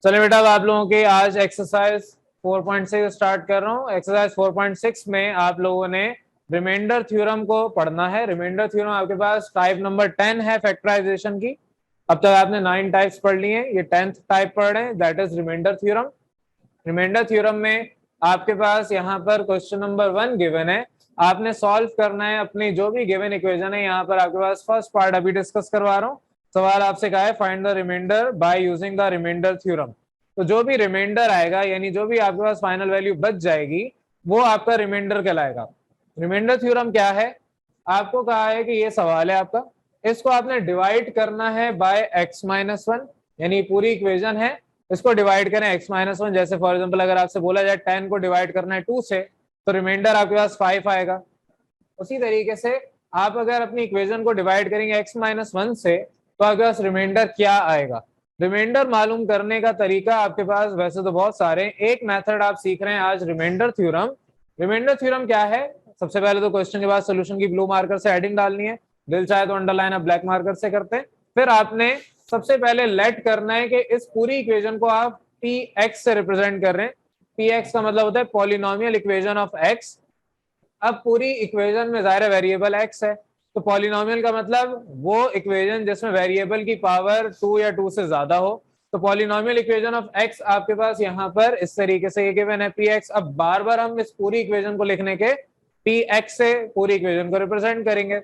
चलिए बेटा, अब आप लोगों की आज एक्सरसाइज 4.6 स्टार्ट कर रहा हूँ। एक्सरसाइज 4.6 में आप लोगों ने रिमाइंडर थ्योरम को पढ़ना है। रिमाइंडर थ्योरम आपके पास टाइप नंबर 10 है फैक्टराइजेशन की। अब तक आपने 9 टाइप्स पढ़ लिए हैं, ये 10th टाइप पढ़ रहे हैं, that is remainder theorem. Remainder theorem में आपके पास यहाँ पर क्वेश्चन नंबर 1 गिवन है, आपने सॉल्व करना है अपनी जो भी गिवन इक्वेशन है। यहाँ पर आपके पास फर्स्ट पार्ट अभी डिस्कस करवा रहा हूँ। सवाल आपसे कहा है find the remainder by using the remainder theorem. तो जो भी रिमाइंडर आएगा यानी जो भी आपके पास फाइनल वैल्यू बच जाएगी वो आपका रिमाइंडर कहलाएगा। रिमाइंडर थ्योरम क्या है, आपको कहा है कि ये सवाल है आपका, इसको आपने डिवाइड करना है बाय x-1, यानी पूरी इक्वेशन है, इसको डिवाइड करें x-1। जैसे फॉर एग्जांपल अगर आपसे बोला जाए 10 को डिवाइड करना है 2 से, तो रिमाइंडर आपके पास 5 आएगा। उसी तरीके से आप अगर अपनी इक्वेशन को डिवाइड करेंगे x-1 से, तो आपके पास रिमाइंडर क्या आएगा। रिमाइंडर मालूम करने का तरीका आपके पास वैसे तो बहुत सारे, एक मेथड आप सीख रहे हैं आज, रिमाइंडर थ्योरम। रिमाइंडर थ्योरम क्या है, सबसे पहले तो क्वेश्चन के बाद सोल्यूशन की ब्लू मार्कर से हेडिंग डालनी है, दिल चाहे तो अंडरलाइन आप ब्लैक मार्कर से करते हैं। फिर आपने सबसे पहले लेट करना है कि इस पूरी इक्वेशन को आप px से रिप्रेजेंट कर रहे हैं। px का मतलब होता है पॉलिनोमियल इक्वेशन ऑफ x। अब पूरी इक्वेशन में जाहिर वेरिएबल x है, तो पॉलिनोमियल का मतलब वो इक्वेशन जिसमें वेरिएबल की पावर 2 या 2 से ज्यादा हो। तो पॉलिनोमियल इक्वेशन ऑफ x आपके पास यहाँ पर इस तरीके से ये गिवन है px। अब बार बार हम इस पूरी इक्वेशन को लिखने के px से पूरी इक्वेशन को रिप्रेजेंट करेंगे।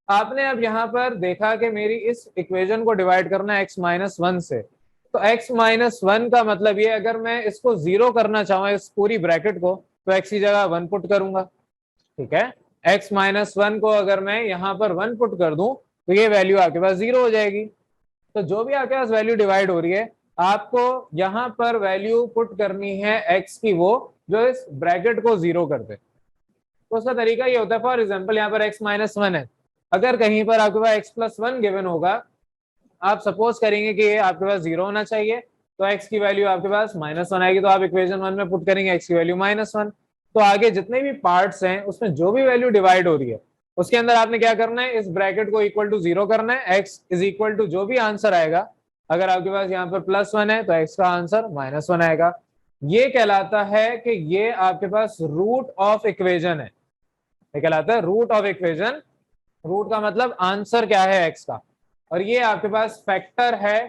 आपने अब यहाँ पर देखा कि मेरी इस इक्वेशन को डिवाइड करना है x-1 से, तो x-1 का मतलब ये, अगर मैं इसको 0 करना चाहूँ इस पूरी ब्रैकेट को, तो x की जगह 1 पुट करूंगा, ठीक है। x-1 को अगर मैं यहाँ पर 1 पुट कर दूं तो ये वैल्यू आपके पास 0 हो जाएगी। तो जो भी आपके पास वैल्यू डिवाइड हो रही है, आपको यहाँ पर वैल्यू पुट करनी है x की, वो जो इस ब्रैकेट को 0 कर दे। तो उसका तरीका ये होता है, फॉर एग्जाम्पल यहाँ पर x-1 है, अगर कहीं पर आपके पास x+1 गिवन होगा, आप सपोज करेंगे कि ये आपके पास 0 होना चाहिए, तो x की वैल्यू आपके पास -1 आएगी, तो आप इक्वेशन 1 में पुट करेंगे x की वैल्यू -1। तो आगे जितने भी पार्ट्स हैं उसमें जो भी वैल्यू डिवाइड हो रही है उसके अंदर आपने क्या करना है, इस ब्रैकेट को इक्वल टू 0 करना है, x इज इक्वल टू जो भी आंसर आएगा, अगर आपके पास यहाँ पर +1 है तो x का आंसर -1 आएगा। ये कहलाता है कि ये आपके पास रूट ऑफ इक्वेशन है, ये कहलाता है रूट ऑफ इक्वेशन। रूट का मतलब आंसर क्या है x का, और ये आपके पास फैक्टर है,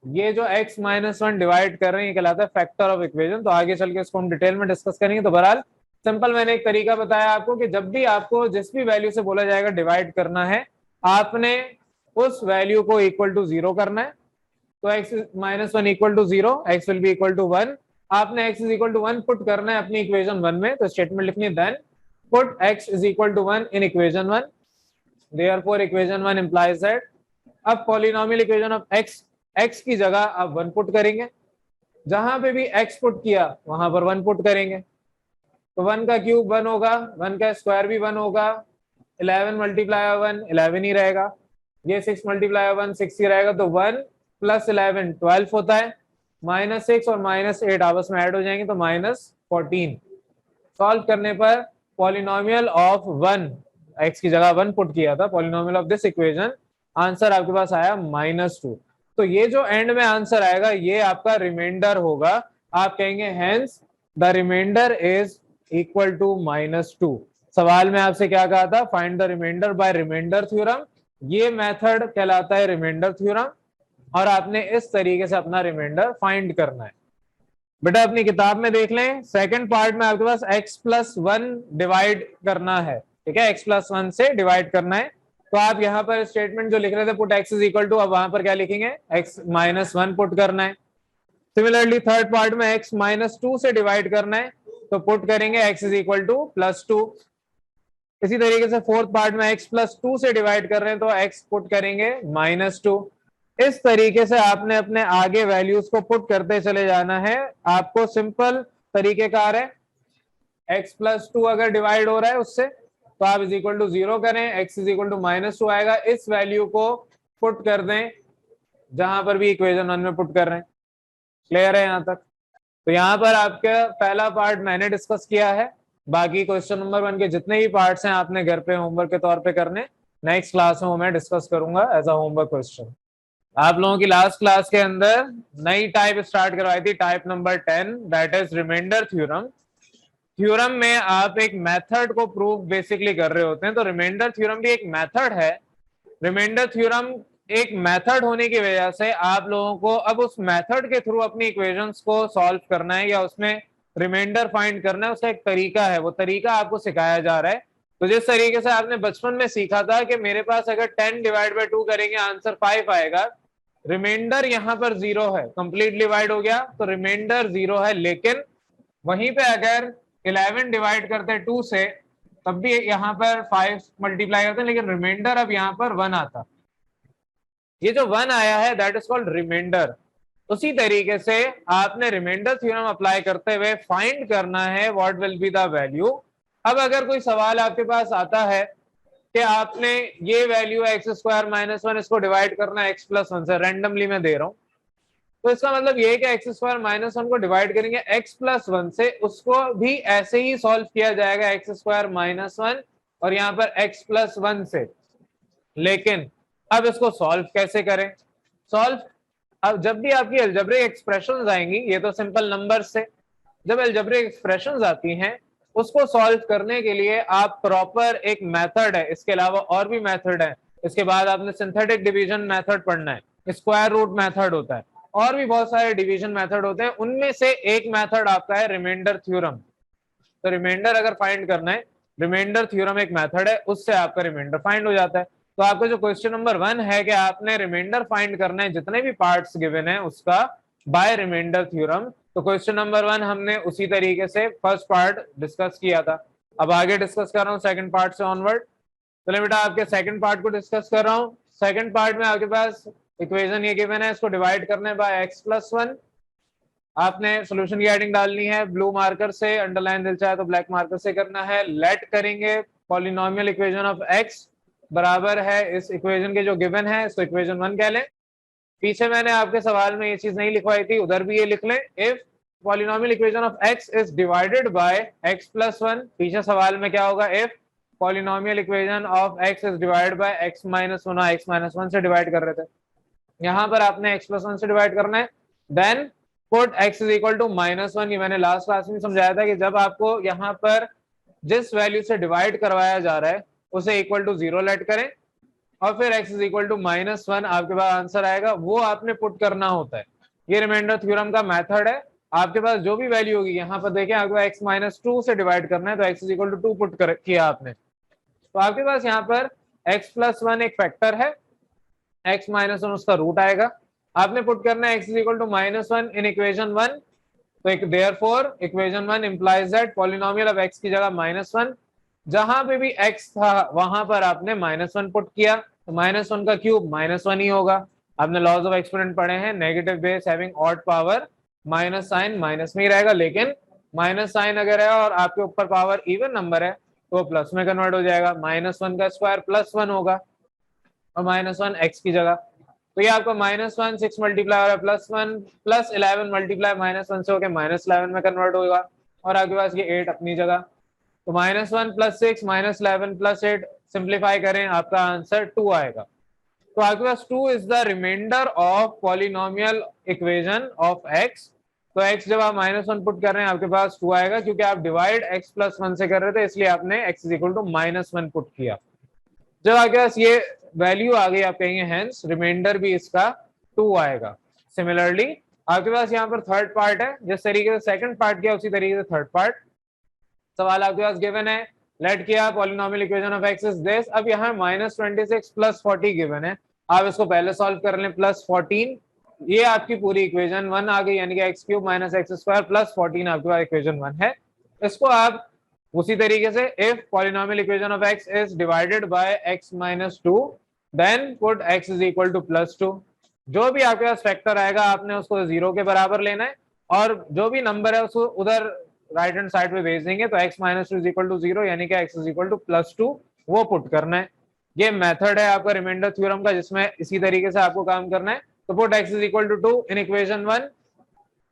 ये जो x-1 डिवाइड कर रहे हैं ये कहलाता है फैक्टर ऑफ इक्वेशन। तो आगे चल के इसको हम डिटेल में डिस्कस करेंगे। तो बहरहाल सिंपल मैंने एक तरीका बताया आपको कि जब भी आपको जिस भी वैल्यू से बोला जाएगा डिवाइड करना है, आपने उस वैल्यू को इक्वल टू 0 करना है। तो x-1 equal to 0, x will be equal to 1। आपने x is equal to 1 put करना है अपनी इक्वेशन 1 में, तो स्टेटमेंट लिखनी है then put x is equal to 1 in equation 1, therefore equation 1 implies that। अब पॉलिनोमियल इक्वेशन ऑफ x की जगह आप 1 पुट करेंगे, जहां पे भी x पुट किया वहां पर 1 पुट करेंगे, तो 1 का क्यूब 1 होगा, 1 का स्क्वायर भी 1 होगा, 11 मल्टीप्लाई 1 11 ही रहेगा, ये 6 मल्टीप्लाई 1 6 ही रहेगा, तो 1 + 11 12 होता है, -6 और -8 आपस में ऐड हो जाएंगे तो -14। सॉल्व करने पर पॉलिनोमियल ऑफ 1, x की जगह 1 पुट किया था, polynomial of this equation, answer आपके पास आया -2। तो ये जो एंड में आंसर आएगा ये आपका रिमाइंडर होगा। आप कहेंगे hence the remainder is equal to -2। सवाल में आपसे क्या कहा था, find the remainder by remainder theorem. ये मेथड कहलाता है रिमाइंडर थ्योरम, और आपने इस तरीके से अपना रिमाइंडर फाइंड करना है। बेटा अपनी किताब में देख लें, सेकंड पार्ट में आपके पास x+1 डिवाइड करना है, ठीक है, x+1 से डिवाइड करना है। तो आप यहाँ पर स्टेटमेंट जो लिख रहे थे put x is equal to, अब वहां पर क्या लिखेंगे, x-1 पुट करना है। सिमिलरली थर्ड पार्ट में x-2 से डिवाइड करना है, तो पुट करेंगे x इज इक्वल टू +2। इसी तरीके से फोर्थ पार्ट में x+2 से डिवाइड कर रहे हैं तो x पुट करेंगे -2। इस तरीके से आपने अपने आगे वैल्यूज को पुट करते चले जाना है। आपको सिंपल तरीके कार है, x+2 अगर डिवाइड हो रहा है उससे, तो आप इज इक्वल टू 0 करें, x इज इक्वल टू -2 आएगा, इस वैल्यू को पुट कर दें जहां पर भी इक्वेशन 1 में पुट कर रहे हैं। क्लियर है यहाँ तक? तो यहाँ पर आपका पहला पार्ट मैंने डिस्कस किया है, बाकी क्वेश्चन नंबर 1 के जितने भी पार्ट्स हैं आपने घर पे होमवर्क के तौर पे करने, नेक्स्ट क्लास में मैं डिस्कस करूंगा एज अ होमवर्क क्वेश्चन। आप लोगों की लास्ट क्लास के अंदर नई टाइप स्टार्ट करवाई थी, type number 10, that is remainder theorem. Theorem में आप एक मेथड को प्रूव बेसिकली कर रहे होते हैं, तो रिमाइंडर थ्योरम भी एक मेथड है। रिमाइंडर थ्योरम एक मेथड होने की वजह से आप लोगों को अब उस मेथड के थ्रू अपनी इक्वेशंस को सॉल्व करना है या उसमें रिमाइंडर फाइंड करना है, उसका एक तरीका है, वो तरीका आपको सिखाया जा रहा है। तो जिस तरीके से आपने बचपन में सीखा था कि मेरे पास अगर 10 डिवाइड बाई 2 करेंगे आंसर 5 आएगा, रिमाइंडर यहाँ पर 0 है, कंप्लीट डिवाइड हो गया तो रिमाइंडर 0 है। लेकिन वहीं पे अगर 11 डिवाइड करते 2 से तब भी यहाँ पर 5 मल्टीप्लाई करते हैं, लेकिन रिमाइंडर अब यहाँ पर 1 आता। ये जो 1 आया है दैट इज कॉल्ड रिमाइंडर। उसी तरीके से आपने रिमाइंडर थ्योरम अप्लाई करते हुए फाइंड करना है what will be the value. अब अगर कोई सवाल आपके पास आता है कि आपने ये वैल्यू एक्स स्क्वायर माइनस 1 इसको डिवाइड करना है एक्स प्लस 1 से, रैंडमली मैं दे रहा हूं, तो इसका मतलब ये है कि एक्स स्क्वायर माइनस 1 को डिवाइड करेंगे एक्स प्लस 1 से, उसको भी ऐसे ही सॉल्व किया जाएगा एक्स स्क्वायर माइनस 1 और यहाँ पर एक्स प्लस 1 से। लेकिन अब इसको सॉल्व कैसे करें? सॉल्व, अब जब भी आपकी अलजेब्रिक एक्सप्रेशंस आएंगी, ये तो सिंपल नंबर से, जब अलजेब्रिक एक्सप्रेशंस आती हैं उसको सॉल्व करने के लिए आप प्रॉपर एक मेथड है, इसके अलावा और भी मेथड है, इसके बाद आपने सिंथेटिक डिवीजन मेथड पढ़ना है, स्क्वायर रूट मेथड होता है, और भी बहुत सारे डिवीजन मेथड होते हैं, उनमें से एक मेथड आपका है रिमाइंडर थ्योरम। तो रिमाइंडर अगर फाइंड करना है, रिमाइंडर थ्योरम एक मेथड है, उससे आपका रिमाइंडर फाइंड हो जाता है। तो आपका जो क्वेश्चन नंबर 1 है कि आपने रिमाइंडर फाइंड करना है जितने भी पार्ट्स गिवन है उसका बाय रिमाइंडर थ्योरम, तो क्वेश्चन नंबर 1 हमने उसी तरीके से फर्स्ट पार्ट डिस्कस किया था। अब आगे डिस्कस कर रहा हूँ सेकंड पार्ट से ऑनवर्ड। चलिए बेटा आपके सेकंड पार्ट को डिस्कस कर रहा हूँ। सेकंड पार्ट में आपके पास इक्वेशन ये गिवन है, इसको डिवाइड करना है बाय एक्स प्लस 1। आपने सॉल्यूशन की हेडिंग डालनी है ब्लू मार्कर से, अंडरलाइन दिल चाहे तो ब्लैक मार्कर से करना है। लेट करेंगे पॉलिनोमियल इक्वेशन ऑफ एक्स बराबर है इस इक्वेशन के जो गिवन है, इसको इक्वेशन 1 कह लें। पीछे मैंने आपके सवाल में ये चीज नहीं लिखवाई थी, उधर भी ये लिख लें, if polynomial equation of x is divided bye x plus 1। पीछे सवाल में क्या होगा, if polynomial equation of x is divided bye x minus 1, x minus 1 से डिवाइड कर रहे थे, यहाँ पर आपने एक्स प्लस 1 से डिवाइड करना है। Then put x is equal to minus 1। ये मैंने लास्ट क्लास में समझाया था कि जब आपको यहाँ पर जिस वैल्यू से डिवाइड करवाया जा रहा है उसे इक्वल टू 0 लेट करें और फिर x is equal to minus 1 आपके पास आंसर आएगा, वो आपने पुट करना होता है। ये रिमाइंडर थ्योरम का मेथड है। आपके पास जो भी वैल्यू होगी, यहाँ पर देखें आपके पास x माइनस 2 से डिवाइड करना है तो x is equal to 2 put किया आपने, तो आपके पास यहाँ पर x प्लस 1 एक फैक्टर है, x माइनस 1 उसका रूट आएगा, आपने पुट करना है x is equal to minus 1 in equation 1। तो therefore equation 1 implies that polynomial of x की जगह माइनस 1, जहां पे भी x था वहां पर आपने माइनस 1 पुट किया, तो माइनस 1 का क्यूब माइनस 1 ही होगा। आपने लॉज ऑफ एक्सपोनेंट पढ़े हैं, negative base having odd power, minus sign minus में ही रहेगा, लेकिन माइनस साइन अगर है और आपके ऊपर पावर इवन नंबर है तो प्लस में कन्वर्ट हो जाएगा, माइनस 1 का स्क्वायर प्लस 1 होगा और माइनस 1 x की जगह। तो ये आपका माइनस 1 6 मल्टीप्लाई हो रहा है प्लस 1 प्लस 11 मल्टीप्लाई माइनस 1 से होकर माइनस 11 में कन्वर्ट होगा और आपके पास ये 8 अपनी जगह। तो minus 1 plus 6 minus 11 plus 8 simplify करें, आपका आंसर 2 आएगा। तो आपके पास 2 is the remainder of polynomial equation of x। तो x जब आप माइनस 1 पुट कर रहे हैं आपके पास 2 आएगा, क्योंकि आप डिवाइड x प्लस 1 से कर रहे थे इसलिए आपने x is equal to minus 1 put किया। जब आपके पास ये वैल्यू आ गई, आप कहेंगे हेंस रिमाइंडर भी इसका 2 आएगा। सिमिलरली आपके पास यहाँ पर थर्ड पार्ट है, जिस तरीके से सेकंड पार्ट किया उसी तरीके से थर्ड पार्ट। सवाल आपके पास गिवन है, लेट किया polynomial equation of x is this. अब यहाँ माइनस 26 प्लस 40 गिवन है, आप इसको पहले सॉल्व कर लें, प्लस 14, ये आपकी पूरी इक्वेशन 1 आ गई, यानी कि x cube minus x square plus 14 आपके पास इक्वेशन 1 है। इसको आप उसी तरीके से if polynomial equation of x is divided by x minus 2 then put x is equal to plus 2। जो भी आपके पास फैक्टर आएगा आपने उसको 0 के बराबर लेना है और जो भी नंबर है उसको उधर राइट हैंड साइड पे भेज देंगे, तो x minus 2 is equal to 0 यानी कि x is equal to plus 2 वो पुट करना है। ये मेथड है आपका रिमाइंडर थ्योरम का, जिसमें इसी तरीके से आपको काम करना है। तो put x is equal to 2 in equation 1,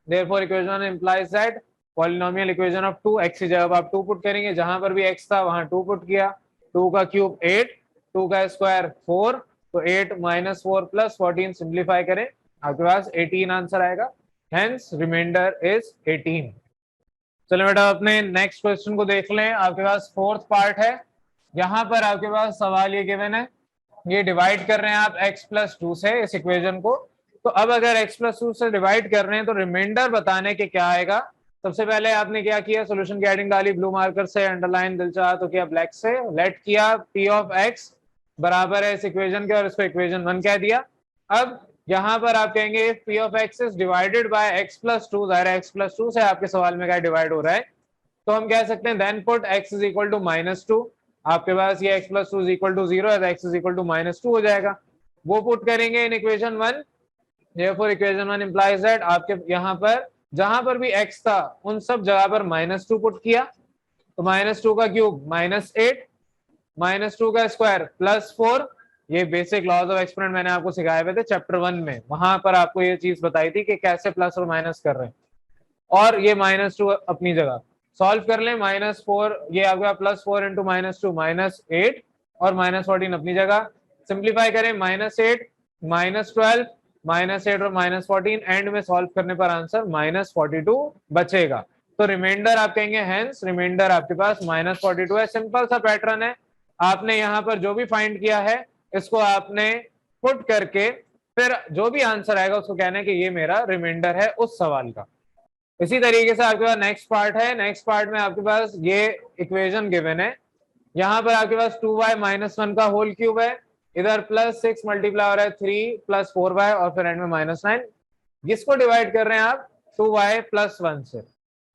therefore equation 1 implies that polynomial equation of 2 x की जगह आप 2 पुट करेंगे, जहां पर भी x था वहां 2 पुट किया, 2 का क्यूब 8, 2 का स्क्वायर 4, तो 8 माइनस 4 प्लस 14 सिंप्लीफाई करें, आपके पास 18 आंसर आएगा। Hence remainder is 18। चलो बेटा अपने नेक्स्ट क्वेश्चन को देख लें। आपके पास फोर्थ पार्ट है। यहाँ पर आपके पास सवाल ये गिवन है, ये डिवाइड कर रहे हैं आप x प्लस 2 से इस इक्वेशन को। तो अब अगर x प्लस 2 से डिवाइड कर रहे हैं तो रिमाइंडर बताने के क्या आएगा। सबसे पहले आपने क्या किया, सोल्यूशन की हेडिंग डाली ब्लू मार्कर से, अंडरलाइन दिल चाहा तो किया ब्लैक से, लेट किया p ऑफ x बराबर है इस इक्वेशन के और इसको इक्वेशन 1 कह दिया। अब यहाँ पर आप कहेंगे if p of x is divided by x plus 2, जाहिर है x प्लस 2 से आपके सवाल में क्या डिवाइड हो रहा है, तो हम कह सकते हैं then put x is equal to -2। आपके पास ये x plus 2 is equal to 0 है, x इज इक्वल टू -2 हो जाएगा। वो पुट करेंगे इन equation 1। Therefore equation 1 implies that आपके यहाँ पर जहां पर भी x था उन सब जगह पर -2 पुट किया, तो -2 का क्यूब -8, -2 का स्क्वायर +4। ये बेसिक लॉज ऑफ एक्सपोनेंट मैंने आपको सिखाए हुए थे चैप्टर 1 में, वहां पर आपको ये चीज बताई थी कि कैसे प्लस और माइनस कर रहे हैं। और ये -2 अपनी जगह सॉल्व कर लें, -4 ये आपका +4 इंटू -2 -8 और -14 अपनी जगह। सिंप्लीफाई करें, -8 -12 -8 और -14, एंड में सॉल्व करने पर आंसर -42 बचेगा। तो रिमाइंडर आप कहेंगे हेंस रिमाइंडर आपके पास -42 है। सिंपल सा पैटर्न है, आपने यहाँ पर जो भी फाइंड किया है इसको आपने पुट करके फिर जो भी आंसर आएगा उसको कहना है कि ये मेरा रिमाइंडर है उस सवाल का। इसी तरीके से आपके पास नेक्स्ट पार्ट है। नेक्स्ट पार्ट में आपके पास ये इक्वेशन गिवन है, यहाँ पर आपके पास 2y माइनस 1 का होल क्यूब है, इधर +6 मल्टीप्लाई हो रहा है 3 + 4y और फिर एंड में -9। जिसको डिवाइड कर रहे हैं आप 2y + 1 से।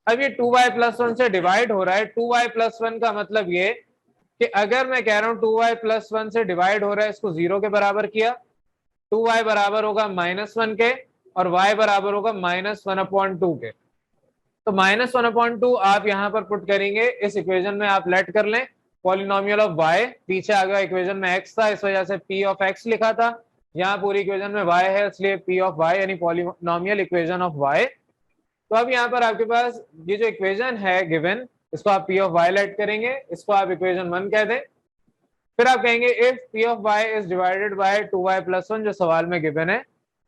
अब ये 2y + 1 से डिवाइड हो रहा है, 2y + 1 का मतलब ये कि अगर मैं कह रहा हूं 2y + 1 से डिवाइड हो रहा है, इसको 0 के बराबर किया, 2y बराबर होगा -1 के और y बराबर होगा -1/2 के। तो -1/2 आप यहाँ पर पुट करेंगे इस इक्वेशन में, आप लेट कर लें पॉलिनोमियल ऑफ y। पीछे आ गया इक्वेशन में x था, इस वजह से p ऑफ x लिखा था, यहाँ पूरी इक्वेशन में y है इसलिए p ऑफ y यानी पॉलिनोमियल इक्वेशन ऑफ y। तो अब यहाँ पर आपके पास ये जो इक्वेशन है गिवन, इसको आप p ऑफ y लेट करेंगे, इसको आप इक्वेशन 1 कह दें। फिर आप कहेंगे if p of y is divided by 2y + 1 जो सवाल में गिवन है,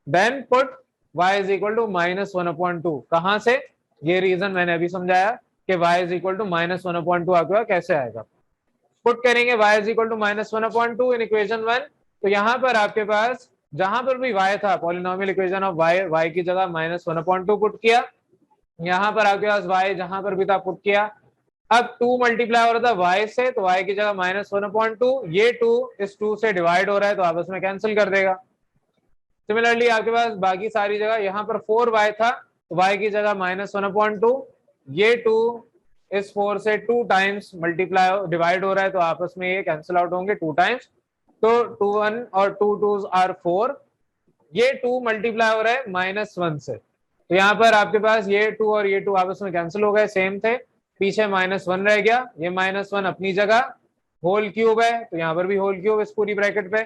then put y is equal to -1/2। कहां से, ये रीजन मैंने अभी समझाया कि y इज इक्वल टू -1/2 आपके पास कैसे आएगा। पुट करेंगे y is equal to -1/2 in equation 1। तो यहाँ पर आपके पास जहां पर भी y था, पॉलिनोमियल इक्वेशन ऑफ y की जगह -1/2 पुट किया, यहाँ पर आपके पास y जहां पर भी था पुट किया। अब 2 मल्टीप्लाई हो रहा था y से, तो y की जगह -1/2, ये 2 इस 2 से डिवाइड हो रहा है तो आपस में कैंसिल कर देगा। सिमिलरली आपके पास बाकी सारी जगह, यहाँ पर 4y था तो y की जगह -1/2, ये 2 इस 4 से 2 टाइम्स मल्टीप्लाई डिवाइड हो रहा है तो आपस में ये कैंसिल आउट होंगे 2 टाइम्स, तो 2 1 और 2 2s आर 4, ये 2 मल्टीप्लाई हो रहा है -1 से, तो यहाँ पर आपके पास ये 2 और ये 2 आपस में कैंसिल हो गए, सेम थे, पीछे -1 रह गया, ये -1 अपनी जगह, होल क्यूब है तो यहाँ पर भी होल क्यूब इस पूरी ब्रैकेट पे,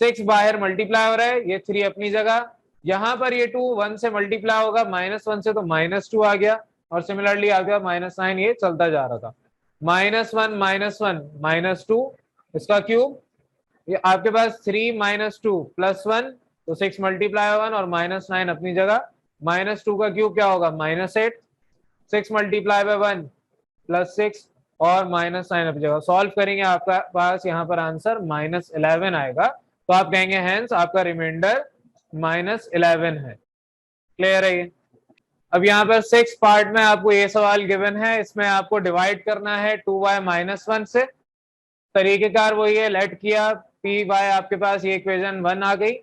6 बाहर मल्टीप्लाई हो रहा है, ये 3 अपनी जगह, यहाँ पर ये 2 1 से मल्टीप्लाई होगा -1 से तो -2 आ गया, और सिमिलरली आ गया -9, ये चलता जा रहा था, -1 -2 इसका क्यूब, ये आपके पास 3 -2 +1 तो 6 मल्टीप्लाई 1 और -9 अपनी जगह, -2 का क्यूब क्या होगा -8, 6 मल्टीप्लाई बाय 1 +6 और -9 अपनी जगह। सॉल्व करेंगे आपका पास यहाँ पर आंसर -11 आएगा, तो आप कहेंगे हेंस आपका रिमाइंडर -11 है। क्लियर है ये। अब यहाँ पर 6 पार्ट में आपको ये सवाल गिवन है, इसमें आपको डिवाइड करना है 2y -1 से। तरीकेकार वही है, लेट किया पी वाई, आपके पास ये इक्वेशन 1 आ गई,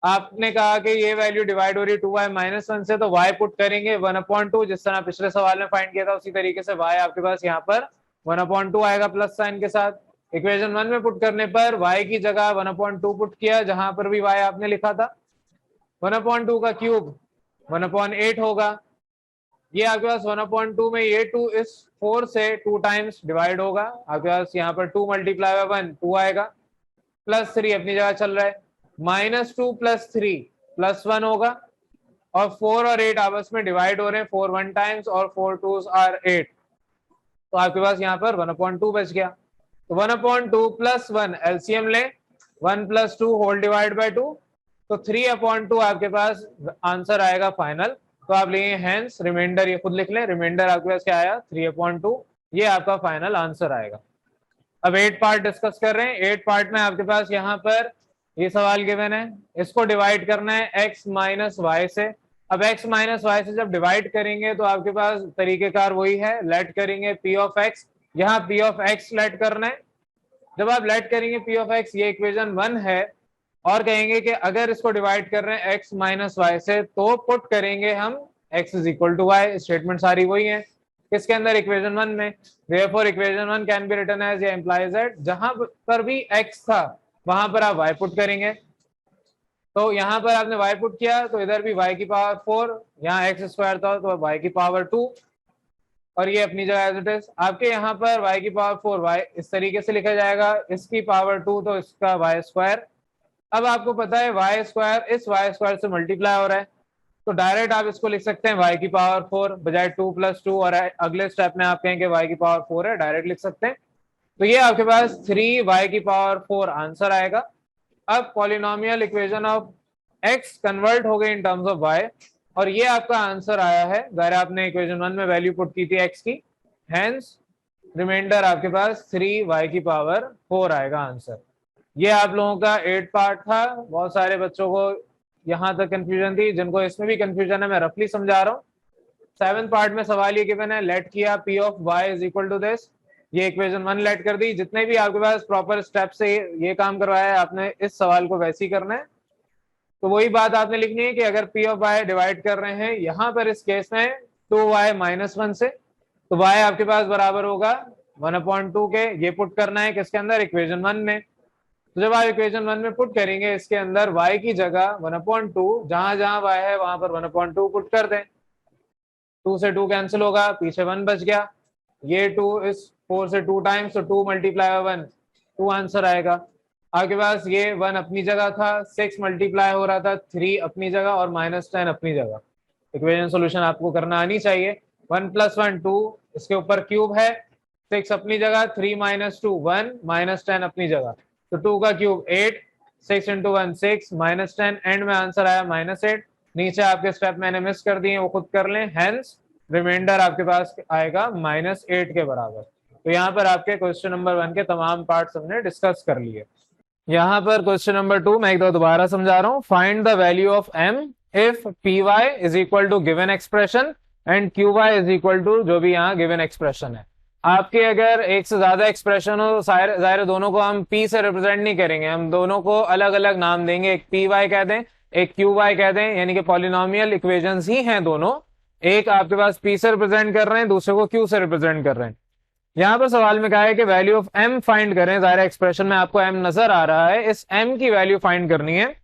आपने कहा कि ये वैल्यू डिवाइड हो रही है 2y -1 से, तो y पुट करेंगे 1/2, जिस तरह पिछले सवाल में फाइंड किया था उसी तरीके से y आपके पास यहाँ पर 1/2 आएगा प्लस साइन के साथ। इक्वेशन 1 में पुट करने पर y की जगह 1/2 पुट किया, जहां पर भी y आपने लिखा था, 1/2 का क्यूब 1/8 होगा, ये आपके पास 1/2 में ये 2 इस 4 से 2 टाइम्स डिवाइड होगा, आपके पास यहाँ पर 2 मल्टीप्लाई बाय 1 2 आएगा, +3 अपनी जगह चल रहा है, -2 + 3 +1 होगा, और 4 और 8 आपस में डिवाइड हो रहे हैं, 4 1 टाइम्स और 4 2s आर 8, तो आपके पास यहाँ पर 1/2 बच गया। तो 1/2 + 1 एलसीएम ले, 1 + 2 होल डिवाइड बाय 2, तो 3/2 आपके पास आंसर आएगा फाइनल। तो आप लेंगे हेंस रिमाइंडर, ये खुद लिख लें, रिमाइंडर आपके पास क्या आया 3/2, ये आपका फाइनल आंसर आएगा। अब 8 पार्ट डिस्कस कर रहे हैं। 8 पार्ट में आपके पास यहाँ पर ये सवाल गिवन है, इसको डिवाइड करना है x - y से। अब x - y से जब डिवाइड करेंगे तो आपके पास तरीकेकार वही है, लेट करेंगे p ऑफ x, यहाँ p ऑफ x लेट करना है। जब आप लेट करेंगे p ऑफ x, ये इक्वेशन 1 है, और कहेंगे कि अगर इसको डिवाइड कर रहे हैं x - y से तो पुट करेंगे हम x = y। स्टेटमेंट सारी वही है किसके अंदर, इक्वेशन 1 में। therefore equation 1 can be written as, या इंप्लाइज दैट जहां पर भी x था वहां पर आप y पुट करेंगे। तो यहाँ पर आपने y पुट किया तो इधर भी y की पावर 4, यहाँ x² था तो y की पावर 2, और ये अपनी जगह एज इट इज। आपके यहाँ पर y की पावर 4 y इस तरीके से लिखा जाएगा, इसकी पावर 2 तो इसका y²। अब आपको पता है y² इस y² से मल्टीप्लाई हो रहा है, तो डायरेक्ट आप इसको लिख सकते हैं y की पावर 4 बजाय 2 + 2, और अगले स्टेप में आप कहेंगे y की पावर 4 है, डायरेक्ट लिख सकते हैं। तो ये आपके पास 3y की पावर 4 आंसर आएगा। अब polynomial equation of x convert हो गई इन टर्म्स ऑफ y, और ये आपका आंसर आया है। अगर आपने इक्वेशन 1 में वैल्यू पुट की थी x की, हेंस रिमाइंडर आपके पास 3y की पावर 4 आएगा आंसर। ये आप लोगों का 8 पार्ट था। बहुत सारे बच्चों को यहाँ तक कंफ्यूजन थी, जिनको इसमें भी कंफ्यूजन है मैं रफली समझा रहा हूँ। 7 पार्ट में सवाल ये गिवन है, लेट किया p ऑफ y = दिस, ये इक्वेशन 1 लेट कर दी। जितने भी आपके पास प्रॉपर स्टेप से ये काम करवाया है आपने, इस सवाल को वैसे ही करना है। तो वही बात आपने लिखनी है कि अगर p ऑफ y डिवाइड कर रहे हैं यहाँ पर इस केस में 2y - 1 से, तो y आपके पास बराबर होगा 1/2 के, ये पुट करना है किसके अंदर, इक्वेशन 1 में। तो जब आप इक्वेशन 1 में पुट करेंगे इसके अंदर y की जगह 1/2, जहां जहां y है वहां पर 1/2 पुट कर दें। 2 से 2 कैंसिल होगा, पीछे 1 बच गया, ये 2 इस 4 से 2 टाइम्स, तो 2 × 1 2 आंसर आएगा। आपके पास ये 1 अपनी जगह था, 6 मल्टीप्लाई हो रहा था, 3 अपनी जगह और -10 अपनी जगह। इक्वेशन सोल्यूशन आपको करना आनी चाहिए। 1 + 1 2, इसके ऊपर क्यूब है, 6 अपनी जगह, 3 - 2 1, -10 अपनी जगह, तो 2 का क्यूब 8, 6 × 1 6, -10, एंड में आंसर आया -8। नीचे आपके स्टेप मैंने मिस कर दिए, वो खुद कर लें। हेंस रिमाइंडर आपके पास आएगा -8 के बराबर। तो यहाँ पर आपके क्वेश्चन नंबर 1 के तमाम पार्ट्स हमने डिस्कस कर लिए। यहाँ पर क्वेश्चन नंबर 2 मैं एक दो दोबारा समझा रहा हूँ। Find the value of m if py = given expression and qy = जो भी यहाँ गिवन एक्सप्रेशन है। आपके अगर एक से ज्यादा एक्सप्रेशन हो, जाहिर दोनों को हम p से रिप्रेजेंट नहीं करेंगे, हम दोनों को अलग अलग नाम देंगे, एक py कह दें एक qy कह दें, यानी कि पॉलिनोमियल इक्वेशंस ही हैं दोनों। एक आपके पास p से रिप्रेजेंट कर रहे हैं, दूसरे को q से रिप्रेजेंट कर रहे हैं। यहाँ पर सवाल में कहा है कि वैल्यू ऑफ m फाइंड करें। जाहिर एक्सप्रेशन में आपको m नजर आ रहा है, इस m की वैल्यू फाइंड करनी है।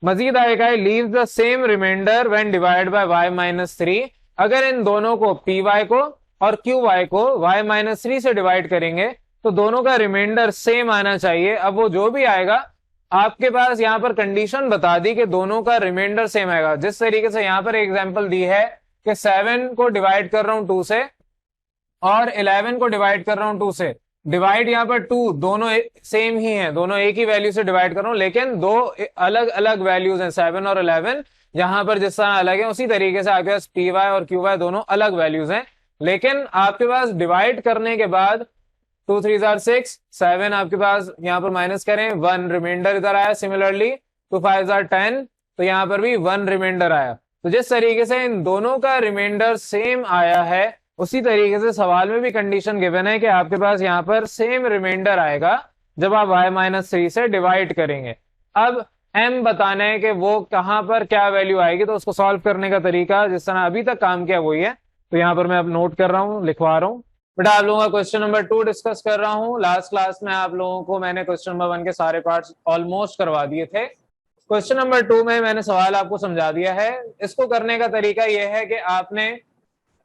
मजीद आएगा leave the same remainder when divide by y - 3। अगर इन दोनों को py को और qy को y - 3 से डिवाइड करेंगे तो दोनों का रिमाइंडर सेम आना चाहिए। अब वो जो भी आएगा, आपके पास यहाँ पर कंडीशन बता दी कि दोनों का रिमाइंडर सेम आएगा। जिस तरीके से यहाँ पर एग्जांपल दी है कि 7 को डिवाइड कर रहा हूं 2 से और 11 को डिवाइड कर रहा हूं 2 से, डिवाइड यहाँ पर 2 दोनों सेम ही हैं, दोनों एक ही वैल्यू से डिवाइड कर रहा हूं, लेकिन दो अलग अलग वैल्यूज हैं 7 और 11। यहाँ पर जिस तरह अलग है उसी तरीके से आपके पास py और qy दोनों अलग वैल्यूज हैं, लेकिन आपके पास डिवाइड करने के बाद 2 3 6, 7 आपके पास यहाँ पर माइनस करें, 1 रिमाइंडर इधर आया। सिमिलरली 2 5 10, तो यहाँ पर भी 1 रिमाइंडर आया। तो जिस तरीके से इन दोनों का रिमाइंडर सेम आया है, उसी तरीके से सवाल में भी कंडीशन गिवन है कि आपके पास यहाँ पर सेम रिमाइंडर आएगा जब आप y - 3 से डिवाइड करेंगे। अब m बताना है कि वो कहां पर क्या वैल्यू आएगी, तो उसको सॉल्व करने का तरीका जिस तरह अभी तक काम किया वही है। तो यहाँ पर मैं अब नोट कर रहा हूँ, लिखवा रहा हूँ। बेटा आप लोगों का क्वेश्चन नंबर 2 डिस्कस कर रहा हूँ। लास्ट क्लास में आप लोगों को मैंने क्वेश्चन नंबर 1 के सारे पार्ट्स ऑलमोस्ट करवा दिए थे। क्वेश्चन नंबर 2 में मैंने सवाल आपको समझा दिया है। इसको करने का तरीका यह है कि आपने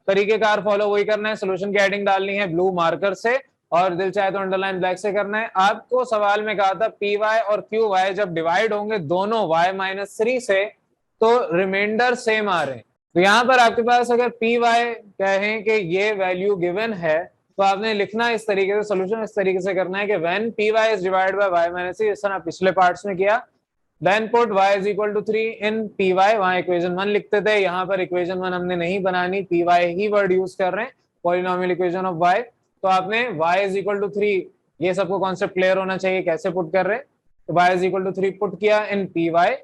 तरीकेकार फॉलो वही करना है। सोल्यूशन की हेडिंग डालनी है ब्लू मार्कर से, और दिल चाहे तो अंडरलाइन ब्लैक से करना है। आपको सवाल में कहा था py और qy जब डिवाइड होंगे दोनों y - 3 से, तो रिमाइंडर सेम आ रहे हैं। तो यहाँ पर आपके पास अगर py कहें कि ये वैल्यू गिवन है, तो आपने लिखना इस तरीके से, सोल्यूशन इस तरीके से करना है कि when P Y is divided by Y minus C, इस तरह पिछले पार्ट्स में किया, then put y is equal to 3 in P Y, वहां इक्वेशन 1 लिखते थे, यहाँ पर इक्वेशन 1 हमने नहीं बनानी, P why he word use कर रहे हैं, पॉलिनोमियल इक्वेशन ऑफ y। तो आपने y इज इक्वल टू 3, ये सबको कॉन्सेप्ट क्लियर होना चाहिए कैसे पुट कर रहे हैं। तो y इज इक्वल टू 3 पुट किया इन पी वाई,